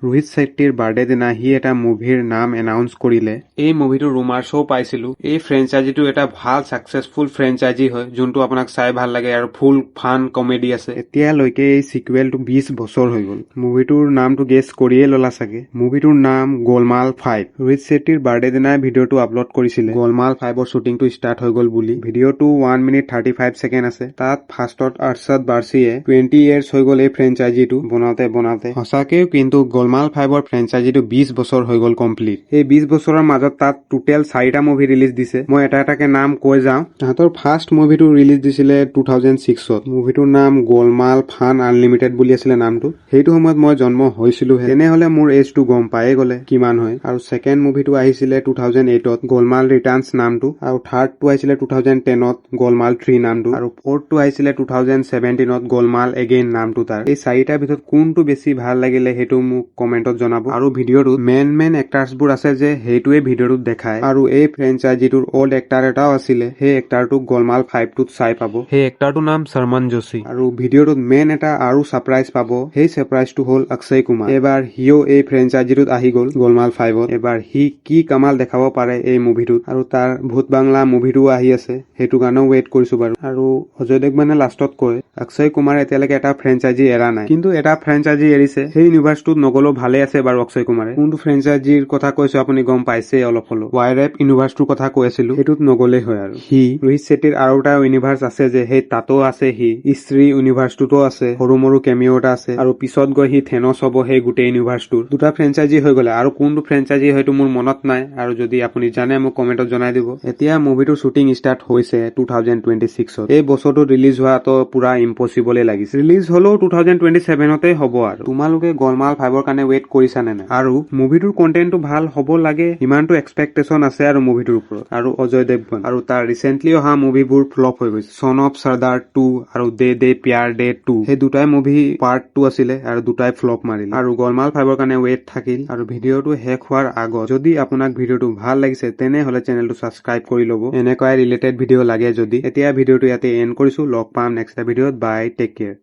Rohit ছেট্টীৰ birthday দিনা সি এটা মুভিৰ নাম এনাউন্স কৰিলে। এই মুভিটো ৰুমাৰ্ছও পাইছিলো। এই ফ্ৰেঞ্চাইজিটো এটা ভাল ছাকচেছফুল ফ্ৰেঞ্চাইজি হয়, যোনটো আপোনাক চাই ভাল লাগে আৰু ফুল ফান কমেডি আছে। এতিয়ালৈকে এই চিকুৱেলটো 20 বছৰ হৈ গ'ল। মুভিটোৰ নামটো গেছ কৰিয়ে ল'লা চাগে। মুভিটোৰ নাম গোলমাল 5। ৰোহিত ছেট্টীৰ বাৰ্থডে দিনাই ভিডিঅ'টো আপলোড কৰিছিলে গোলমাল 5ৰ শ্বুটিংটো ষ্টাৰ্ট হৈ গ'ল বুলি। ভিডিঅ'টো 1 মিনিট 35 ছেকেণ্ড আছে। তাত ফাৰ্ষ্টত আৰশাদ বাৰ্চিয়ে 20 ইয়াৰ্ছ হৈ গ'ল এই ফ্ৰেঞ্চাইজিটো বনাওঁতে। সঁচাকেও কিন্তু গোলমাল 5ৰ ফ্ৰেঞ্চাইজিটো 20 বছৰ হৈ গ'ল কমপ্লিট। এই 20 বছৰৰ মাজত তাত টোটেল 4টা মুভি ৰিলিজ দিছে। মই এটা এটাকে নাম কৈ যাওঁ। তাহাঁতৰ ফাৰ্ষ্ট মুভিটো ৰিলিজ দিছিলে 2006ত। মুভিটোৰ নাম গোলমাল ফান আনলিমিটেড বুলি আছিলে নামটো। সেইটো সময়ত মই জন্ম হৈছিলোহে। তেনেহ'লে মোৰ এজটো গম পায়ে গ'লে কিমান হয়। আৰু ছেকেণ্ড মুভিটো আহিছিলে 2008ত গোলমাল ৰিটাৰ্ণছ নামটো। আৰু থাৰ্ডটো আহিছিলে 2010ত গোলমাল 3 নামটো। আৰু ফ'ৰ্থটো আহিছিলে 2017ত গোলমাল এগেইন নামটো তাৰ। এই 4টাৰ ভিতৰত কোনটো বেছি ভাল লাগিলে সেইটো মোক কমেন্টত জনাব। আৰু ভিডিঅ'টোত মেইন এক্টাৰ্ছবোৰ আছে যে সেইটোৱে ভিডিঅ'টোত দেখায়। আৰু এই ফ্ৰেঞ্চাইজিটোৰ অল্ড এক্টাৰ এটাও আছিলে, সেই এক্টাৰটোক গোলমাল 5টোত চাই পাব। সেই এক্টাৰটোৰ নাম শৰ্মন যোশী। আৰু ভিডিঅ'টোত মেইন এটা আৰু ছাৰপ্ৰাইজ পাব। সেই ছাৰপ্ৰাইজটো হ'ল অক্ষয় কুমাৰ। এবাৰ সিও এই ফ্ৰেঞ্চাইজিটোত আহি গ'ল গোলমাল 5ত। এবাৰ সি কি কামাল দেখাব পাৰে এই মুভিটোত। আৰু তাৰ ভূত বাংলা মুভিটোও আহি আছে, সেইটো কাৰণেও ৱেইট কৰিছো বাৰু। আৰু অজয় দেৱগানে লাষ্টত কয় অক্ষয় কুমাৰে এতিয়ালৈকে এটা ফ্ৰেঞ্চাইজি এৰা নাই, কিন্তু এটা ফ্ৰেঞ্চাইজি এৰিছে। সেই ইউনিভাৰ্ছটোত নগলেও ভালে আছে বাৰু অক্ষয় কুমাৰে। কোনটো ফ্ৰেঞ্চাইজিৰ কথা কৈছো আপুনি গম পাইছে অলপ হলেও। ৱাইৰেপ ইউনিভাৰ্ছটোৰ কথা কৈ আছিলো, সেইটোত নগলেই হয় আৰু। সি ৰোহিত ছেট্টীৰ আৰু এটা ইউনিভাৰ্ছ আছে যে সেই তাতো আছে সি। স্ত্ৰী ইউনিভাৰ্ছটোতো আছে, সৰু মৰু কেমিঅ এটা আছে। আৰু পিছত গৈ সি থেনছ হ'ব সেই গোটেই ইউনিভাৰ্ছটোৰ। দুটা ফ্ৰেঞ্চাইজি হৈ গ'লে। আৰু কোনটো ফ্ৰেঞ্চাইজি হয়তো মোৰ মনত নাই, আৰু যদি আপুনি জানে মোক কমেন্টত জনাই দিব। এতিয়া মুভিটোৰ শ্বুটিং ষ্টাৰ্ট হৈছে 2026ত। এই বছৰটো ৰিলিজ হোৱাটো পুৰা ইম্পচিবলে লাগিছে। ৰিলিজ হলেও 2027তে হ'ব আৰু। তোমালোকে গোলমাল 5ৰ কাৰণে ৱেইট কৰিছা নে নাই? আৰু মুভিটোৰ কন্টেন্টটো ভাল হ'ব লাগে, ইমানটো এক্সপেক্টেশন আছে আৰু মুভিটোৰ ওপৰত। আৰু অজয় দেৱগন আৰু তাৰ ৰিচেন্টলি অহা মুভিবোৰ ফ্লপ হৈ গৈছে। ছন অফ চৰ্দাৰ 2 আৰু দে দে প্যাৰ দে 2, সেই দুটাই মুভি পাৰ্ট 2 আছিলে আৰু দুটাই ফ্লপ মাৰিলে। আৰু গোলমাল 5ৰ কাৰণে ৱেইট থাকিল। আৰু ভিডিঅ'টো শেষ হোৱাৰ আগত যদি আপোনাক ভিডিঅ'টো ভাল লাগিছে তেনেহ'লে চেনেলটো ছাবস্ক্ৰাইব কৰি ল'ব, এনেকুৱাই ৰিলেটেড ভিডিঅ' লাগে যদি। এতিয়া ভিডিঅ'টো ইয়াতে এণ্ড কৰিছো। লগ পাম নেক্সট ভিডিঅ'ত। বাই, টেক কেয়াৰ।